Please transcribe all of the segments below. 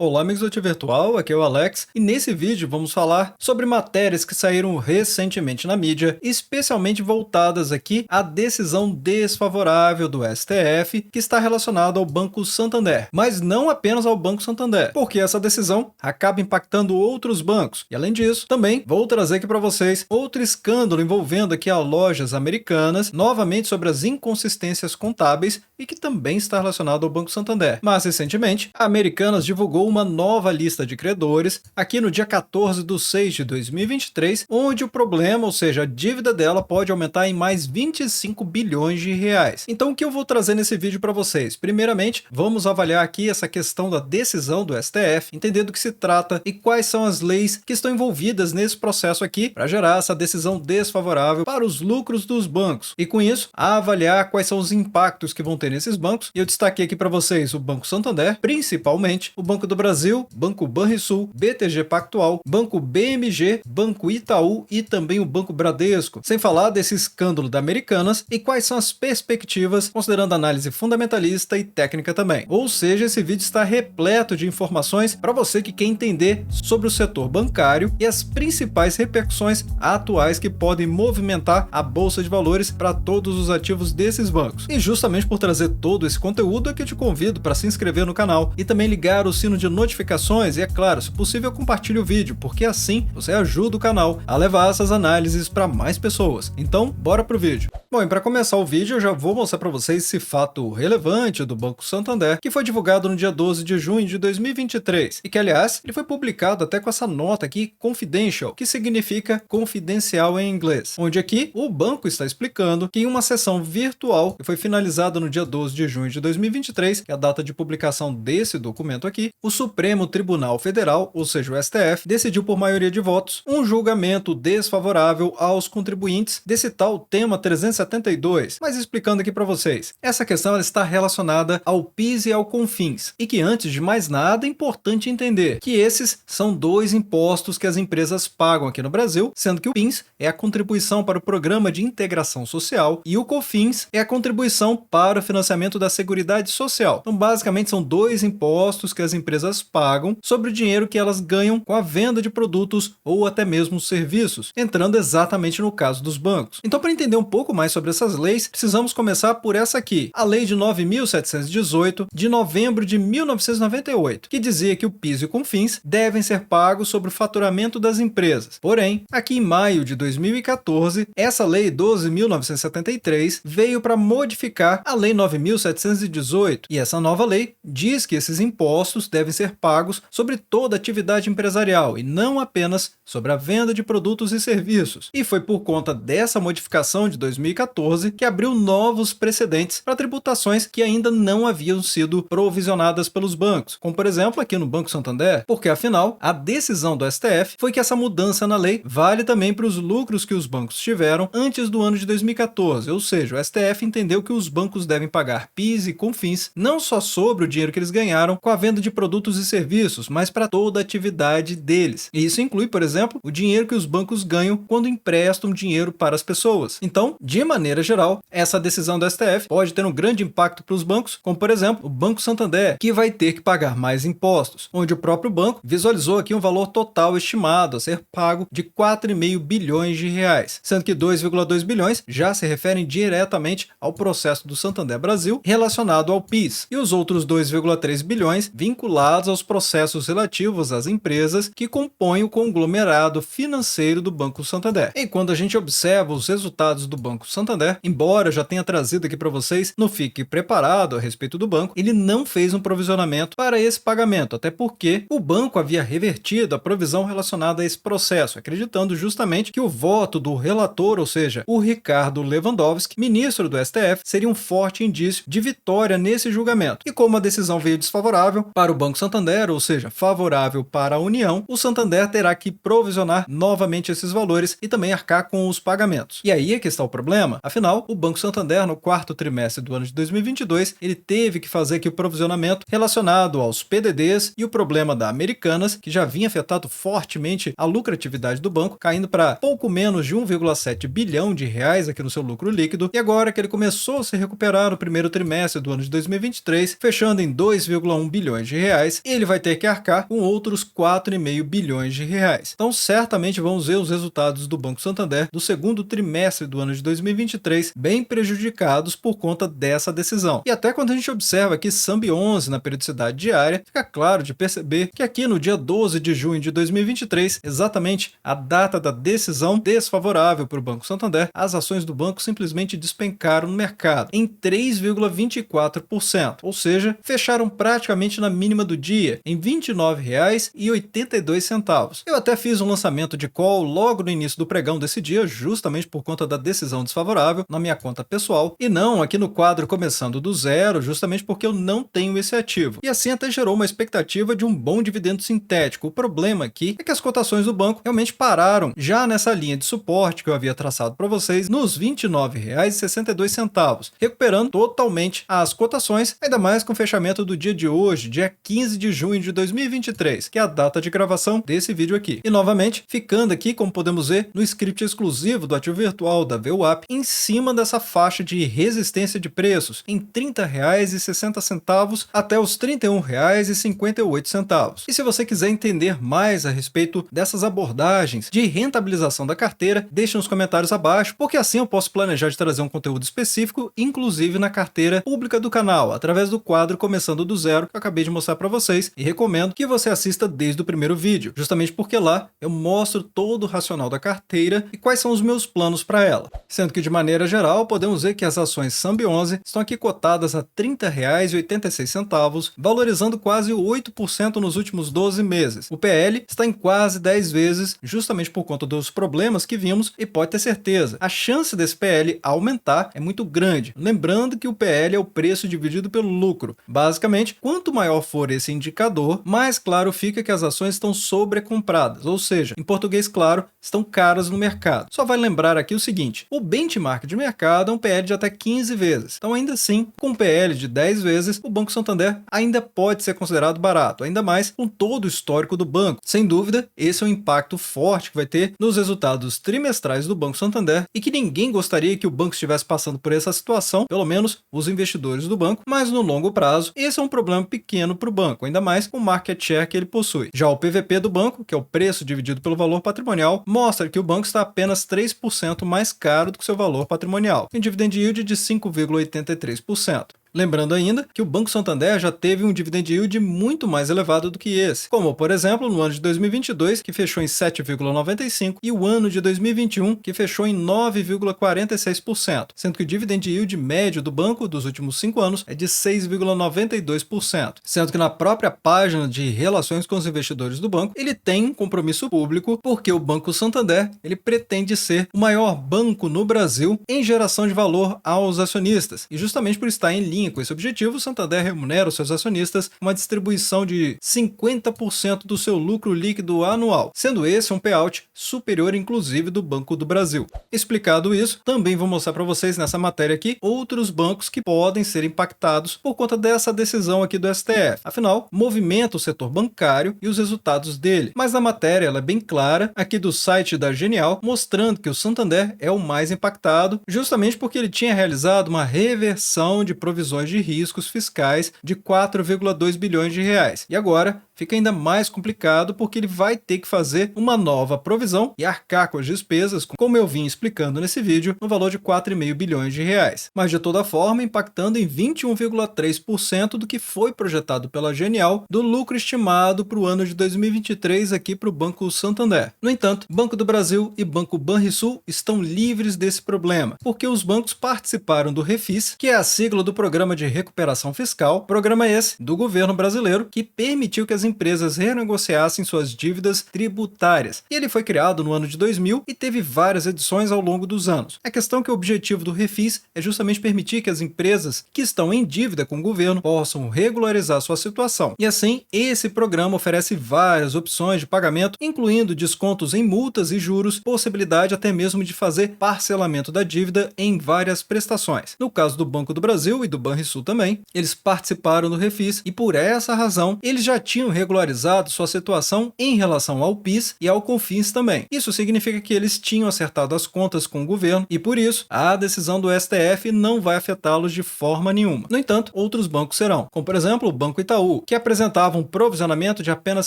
Olá amigos do Tia Virtual, aqui é o Alex e nesse vídeo vamos falar sobre matérias que saíram recentemente na mídia, especialmente voltadas aqui à decisão desfavorável do STF que está relacionada ao Banco Santander, mas não apenas ao Banco Santander, porque essa decisão acaba impactando outros bancos. E além disso, também vou trazer aqui para vocês outro escândalo envolvendo aqui a lojas americanas, novamente sobre as inconsistências contábeis e que também está relacionado ao Banco Santander. Mas recentemente, a Americanas divulgou uma nova lista de credores aqui no dia 14 de 6 de 2023, onde o problema, ou seja, a dívida dela pode aumentar em mais 25 bilhões de reais. Então o que eu vou trazer nesse vídeo para vocês? Primeiramente, vamos avaliar aqui essa questão da decisão do STF, entender do que se trata e quais são as leis que estão envolvidas nesse processo aqui para gerar essa decisão desfavorável para os lucros dos bancos. E com isso, avaliar quais são os impactos que vão ter nesses bancos. E eu destaquei aqui para vocês o Banco Santander, principalmente o Banco do Brasil, Banco Banrisul, BTG Pactual, Banco BMG, Banco Itaú e também o Banco Bradesco. Sem falar desse escândalo da Americanas e quais são as perspectivas, considerando análise fundamentalista e técnica também. Ou seja, esse vídeo está repleto de informações para você que quer entender sobre o setor bancário e as principais repercussões atuais que podem movimentar a bolsa de valores para todos os ativos desses bancos. E justamente por trazer todo esse conteúdo é que eu te convido para se inscrever no canal e também ligar o sino de notificações e, é claro, se possível, compartilhe o vídeo, porque assim você ajuda o canal a levar essas análises para mais pessoas. Então, bora pro vídeo. Bom, e para começar o vídeo eu já vou mostrar para vocês esse fato relevante do Banco Santander, que foi divulgado no dia 12 de junho de 2023 e que, aliás, ele foi publicado até com essa nota aqui, confidential, que significa confidencial em inglês, onde aqui o banco está explicando que em uma sessão virtual que foi finalizada no dia 12 de junho de 2023, que é a data de publicação desse documento aqui, o Supremo Tribunal Federal, ou seja, o STF, decidiu por maioria de votos um julgamento desfavorável aos contribuintes desse tal tema 372. Mas explicando aqui para vocês, essa questão ela está relacionada ao PIS e ao CONFINS, e que antes de mais nada é importante entender que esses são dois impostos que as empresas pagam aqui no Brasil, sendo que o PIS é a contribuição para o Programa de Integração Social e o COFINS é a contribuição para o financiamento da Seguridade Social. Então, basicamente, são dois impostos que as empresas pagam sobre o dinheiro que elas ganham com a venda de produtos ou até mesmo serviços, entrando exatamente no caso dos bancos. Então, para entender um pouco mais sobre essas leis, precisamos começar por essa aqui, a Lei de 9.718, de novembro de 1998, que dizia que o PIS e o CONFINS devem ser pagos sobre o faturamento das empresas. Porém, aqui em maio de 2014, essa Lei 12.973 veio para modificar a Lei 9.718, e essa nova lei diz que esses impostos devem ser pagos sobre toda atividade empresarial e não apenas sobre a venda de produtos e serviços. E foi por conta dessa modificação de 2014 que abriu novos precedentes para tributações que ainda não haviam sido provisionadas pelos bancos, como por exemplo aqui no Banco Santander, porque afinal a decisão do STF foi que essa mudança na lei vale também para os lucros que os bancos tiveram antes do ano de 2014, ou seja, o STF entendeu que os bancos devem pagar PIS e CONFINS não só sobre o dinheiro que eles ganharam com a venda de produtos e serviços, mas para toda a atividade deles. E isso inclui, por exemplo, o dinheiro que os bancos ganham quando emprestam dinheiro para as pessoas. Então, de maneira geral, essa decisão do STF pode ter um grande impacto para os bancos, como por exemplo, o Banco Santander, que vai ter que pagar mais impostos, onde o próprio banco visualizou aqui um valor total estimado a ser pago de 4,5 bilhões de reais, sendo que 2,2 bilhões já se referem diretamente ao processo do Santander Brasil relacionado ao PIS, e os outros 2,3 bilhões vinculados aos processos relativos às empresas que compõem o conglomerado financeiro do Banco Santander. E quando a gente observa os resultados do Banco Santander, embora eu já tenha trazido aqui para vocês no Fique Preparado a respeito do banco, ele não fez um provisionamento para esse pagamento, até porque o banco havia revertido a provisão relacionada a esse processo, acreditando justamente que o voto do relator, ou seja, o Ricardo Lewandowski, ministro do STF, seria um forte indício de vitória nesse julgamento. E como a decisão veio desfavorável para o Banco Santander, ou seja, favorável para a União, o Santander terá que provisionar novamente esses valores e também arcar com os pagamentos. E aí é que está o problema. Afinal, o Banco Santander, no quarto trimestre do ano de 2022, ele teve que fazer aqui o provisionamento relacionado aos PDDs e o problema da Americanas, que já vinha afetado fortemente a lucratividade do banco, caindo para pouco menos de 1,7 bilhão de reais aqui no seu lucro líquido, e agora que ele começou a se recuperar no primeiro trimestre do ano de 2023, fechando em 2,1 bilhões de reais, reais, ele vai ter que arcar com outros 4,5 bilhões de reais. Então certamente vamos ver os resultados do Banco Santander do segundo trimestre do ano de 2023 bem prejudicados por conta dessa decisão. E até quando a gente observa aqui SAMB 11 na periodicidade diária, fica claro de perceber que aqui no dia 12 de junho de 2023, exatamente a data da decisão desfavorável para o Banco Santander, as ações do banco simplesmente despencaram no mercado em 3,24%, ou seja, fecharam praticamente na mínima do dia, em R$ 29,82. Eu até fiz um lançamento de call logo no início do pregão desse dia, justamente por conta da decisão desfavorável na minha conta pessoal, e não aqui no quadro começando do zero, justamente porque eu não tenho esse ativo. E assim até gerou uma expectativa de um bom dividendo sintético. O problema aqui é que as cotações do banco realmente pararam já nessa linha de suporte que eu havia traçado para vocês nos R$ 29,62, recuperando totalmente as cotações, ainda mais com o fechamento do dia de hoje, dia 15 de junho de 2023, que é a data de gravação desse vídeo aqui. E novamente, ficando aqui, como podemos ver, no script exclusivo do ativo virtual da VWAP, em cima dessa faixa de resistência de preços, em R$ 30,60 até os R$ 31,58. E se você quiser entender mais a respeito dessas abordagens de rentabilização da carteira, deixe nos comentários abaixo, porque assim eu posso planejar de trazer um conteúdo específico, inclusive na carteira pública do canal, através do quadro Começando do Zero, que eu acabei de mostrar para vocês, e recomendo que você assista desde o primeiro vídeo, justamente porque lá eu mostro todo o racional da carteira e quais são os meus planos para ela. Sendo que de maneira geral, podemos ver que as ações SAMB 11 estão aqui cotadas a R$ 30,86, valorizando quase 8% nos últimos 12 meses. O PL está em quase 10 vezes, justamente por conta dos problemas que vimos, e pode ter certeza, a chance desse PL aumentar é muito grande. Lembrando que o PL é o preço dividido pelo lucro. Basicamente, quanto maior for esse indicador, mais claro fica que as ações estão sobrecompradas, ou seja, em português claro, estão caras no mercado. Só vai lembrar aqui o seguinte, o benchmark de mercado é um PL de até 15 vezes. Então ainda assim, com um PL de 10 vezes, o Banco Santander ainda pode ser considerado barato, ainda mais com todo o histórico do banco. Sem dúvida, esse é um impacto forte que vai ter nos resultados trimestrais do Banco Santander e que ninguém gostaria que o banco estivesse passando por essa situação, pelo menos os investidores do banco, mas no longo prazo, esse é um problema pequeno para o banco, ainda mais com o market share que ele possui. Já o PVP do banco, que é o preço dividido pelo valor patrimonial, mostra que o banco está apenas 3% mais caro do que seu valor patrimonial, em dividend yield de 5,83%. Lembrando ainda que o Banco Santander já teve um dividend yield muito mais elevado do que esse, como por exemplo no ano de 2022, que fechou em 7,95%, e o ano de 2021, que fechou em 9,46%, sendo que o dividend yield médio do banco dos últimos 5 anos é de 6,92%, sendo que na própria página de relações com os investidores do banco, ele tem um compromisso público, porque o Banco Santander ele pretende ser o maior banco no Brasil em geração de valor aos acionistas, e justamente por estar em linha com esse objetivo, o Santander remunera os seus acionistas uma distribuição de 50% do seu lucro líquido anual, sendo esse um payout superior inclusive do Banco do Brasil. Explicado isso, também vou mostrar para vocês nessa matéria aqui outros bancos que podem ser impactados por conta dessa decisão aqui do STF. Afinal, movimenta o setor bancário e os resultados dele. Mas a matéria ela é bem clara aqui do site da Genial, mostrando que o Santander é o mais impactado, justamente porque ele tinha realizado uma reversão de provisões de riscos fiscais de 4,2 bilhões de reais. E agora fica ainda mais complicado porque ele vai ter que fazer uma nova provisão e arcar com as despesas, como eu vim explicando nesse vídeo, no valor de 4,5 bilhões de reais. Mas de toda forma, impactando em 21,3% do que foi projetado pela Genial do lucro estimado para o ano de 2023 aqui para o Banco Santander. No entanto, Banco do Brasil e Banco Banrisul estão livres desse problema, porque os bancos participaram do Refis, que é a sigla do Programa de Recuperação Fiscal, programa esse do governo brasileiro que permitiu que as empresas renegociassem suas dívidas tributárias. E ele foi criado no ano de 2000 e teve várias edições ao longo dos anos. A questão é que o objetivo do Refis é justamente permitir que as empresas que estão em dívida com o governo possam regularizar sua situação. E assim, esse programa oferece várias opções de pagamento, incluindo descontos em multas e juros, possibilidade até mesmo de fazer parcelamento da dívida em várias prestações. No caso do Banco do Brasil e do Banrisul também, eles participaram do Refis e por essa razão eles já tinham regularizado sua situação em relação ao PIS e ao COFINS também. Isso significa que eles tinham acertado as contas com o governo e, por isso, a decisão do STF não vai afetá-los de forma nenhuma. No entanto, outros bancos serão, como por exemplo o Banco Itaú, que apresentava um provisionamento de apenas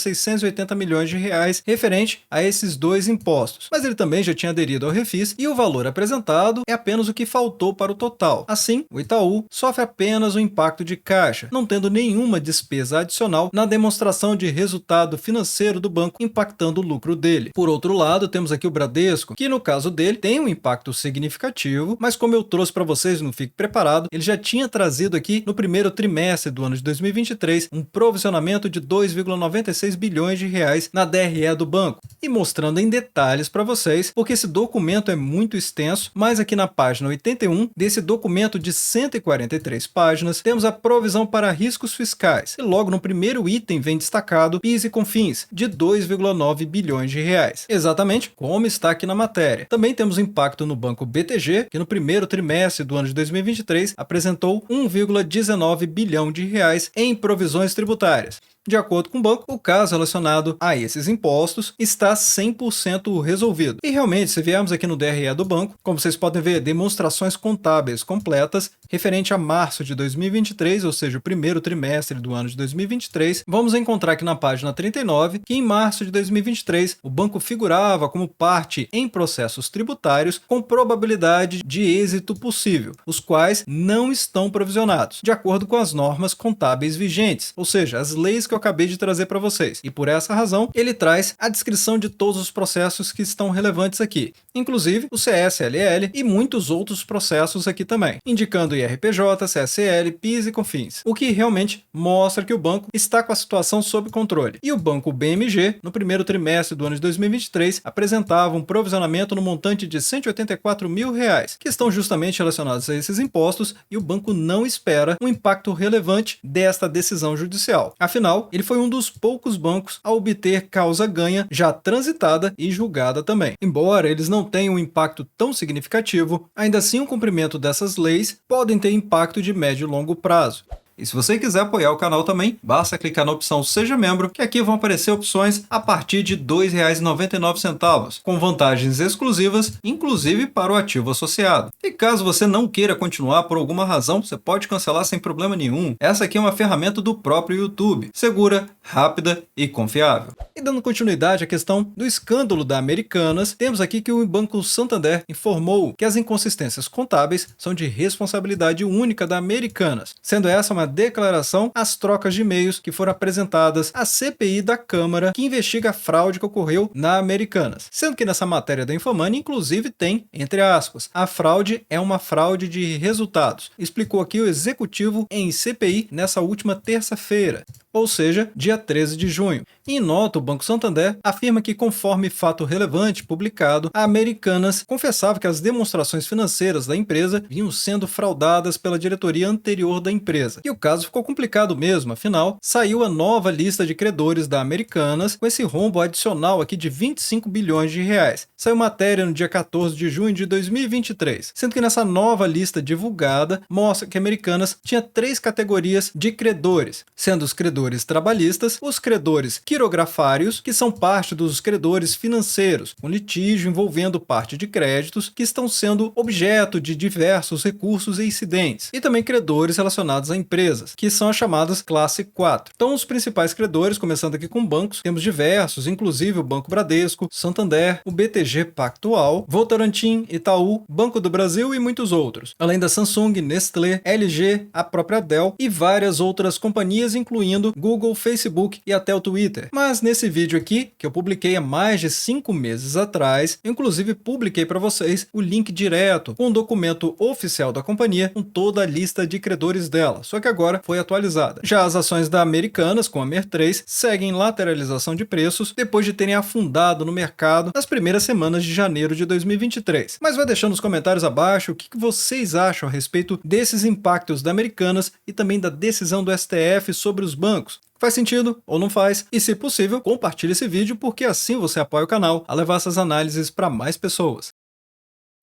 680 milhões de reais referente a esses dois impostos. Mas ele também já tinha aderido ao refis e o valor apresentado é apenas o que faltou para o total. Assim, o Itaú sofre apenas o impacto de caixa, não tendo nenhuma despesa adicional na demonstração de resultado financeiro do banco impactando o lucro dele. Por outro lado, temos aqui o Bradesco, que no caso dele tem um impacto significativo, mas como eu trouxe para vocês no Fique Preparado, ele já tinha trazido aqui no primeiro trimestre do ano de 2023 um provisionamento de 2,96 bilhões de reais na DRE do banco, e mostrando em detalhes para vocês, porque esse documento é muito extenso, mas aqui na página 81 desse documento de 143 páginas, temos a provisão para riscos fiscais, e logo no primeiro item vem destacado PIS e COFINS, de 2,9 bilhões de reais. Exatamente como está aqui na matéria. Também temos impacto no banco BTG, que no primeiro trimestre do ano de 2023 apresentou 1,19 bilhão de reais em provisões tributárias. De acordo com o banco, o caso relacionado a esses impostos está 100% resolvido. E realmente, se viermos aqui no DRE do banco, como vocês podem ver, demonstrações contábeis completas referente a março de 2023, ou seja, o primeiro trimestre do ano de 2023, vamos encontrar aqui na página 39 que em março de 2023 o banco figurava como parte em processos tributários com probabilidade de êxito possível, os quais não estão provisionados, de acordo com as normas contábeis vigentes, ou seja, as leis que eu acabei de trazer para vocês. E por essa razão, ele traz a descrição de todos os processos que estão relevantes aqui, inclusive o CSLL e muitos outros processos aqui também, indicando IRPJ, CSL, PIS e COFINS, o que realmente mostra que o banco está com a situação sob controle. E o banco BMG, no primeiro trimestre do ano de 2023, apresentava um provisionamento no montante de 184 mil reais, que estão justamente relacionados a esses impostos, e o banco não espera um impacto relevante desta decisão judicial. Afinal, ele foi um dos poucos bancos a obter causa ganha já transitada e julgada também. Embora eles não tenham um impacto tão significativo, ainda assim o cumprimento dessas leis podem ter impacto de médio e longo prazo. E se você quiser apoiar o canal também, basta clicar na opção Seja Membro, que aqui vão aparecer opções a partir de R$ 2,99, com vantagens exclusivas, inclusive para o ativo associado. E caso você não queira continuar por alguma razão, você pode cancelar sem problema nenhum. Essa aqui é uma ferramenta do próprio YouTube, segura, rápida e confiável. E dando continuidade à questão do escândalo da Americanas, temos aqui que o Banco Santander informou que as inconsistências contábeis são de responsabilidade única da Americanas, sendo essa uma declaração às trocas de e-mails que foram apresentadas à CPI da Câmara que investiga a fraude que ocorreu na Americanas. Sendo que nessa matéria da Infomani, inclusive tem, entre aspas, a fraude é uma fraude de resultados, explicou aqui o executivo em CPI nessa última terça-feira, ou seja, dia 13 de junho. Em nota, o Banco Santander afirma que, conforme fato relevante publicado, a Americanas confessava que as demonstrações financeiras da empresa vinham sendo fraudadas pela diretoria anterior da empresa. E o caso ficou complicado mesmo, afinal, saiu a nova lista de credores da Americanas com esse rombo adicional aqui de 25 bilhões de reais. Saiu matéria no dia 14 de junho de 2023, sendo que nessa nova lista divulgada mostra que a Americanas tinha 3 categorias de credores, sendo os credores trabalhistas, os credores quirografários, que são parte dos credores financeiros, com litígio envolvendo parte de créditos que estão sendo objeto de diversos recursos e incidentes, e também credores relacionados a empresas, que são as chamadas classe 4. Então, os principais credores, começando aqui com bancos, temos diversos, inclusive o Banco Bradesco, Santander, o BTG Pactual, Votorantim, Itaú, Banco do Brasil e muitos outros, além da Samsung, Nestlé, LG, a própria Dell e várias outras companhias, incluindo Google, Facebook e até o Twitter. Mas nesse vídeo aqui, que eu publiquei há mais de 5 meses atrás, eu inclusive publiquei para vocês o link direto com o documento oficial da companhia com toda a lista de credores dela, só que agora foi atualizada. Já as ações da Americanas, com a MER3, seguem lateralização de preços depois de terem afundado no mercado nas primeiras semanas de janeiro de 2023. Mas vai deixando nos comentários abaixo o que vocês acham a respeito desses impactos da Americanas e também da decisão do STF sobre os bancos. Faz sentido ou não faz? E se possível, compartilhe esse vídeo porque assim você apoia o canal a levar essas análises para mais pessoas.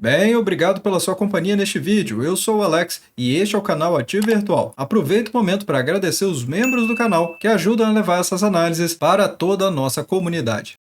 Bem, obrigado pela sua companhia neste vídeo. Eu sou o Alex e este é o canal Ativo Virtual. Aproveito o momento para agradecer os membros do canal que ajudam a levar essas análises para toda a nossa comunidade.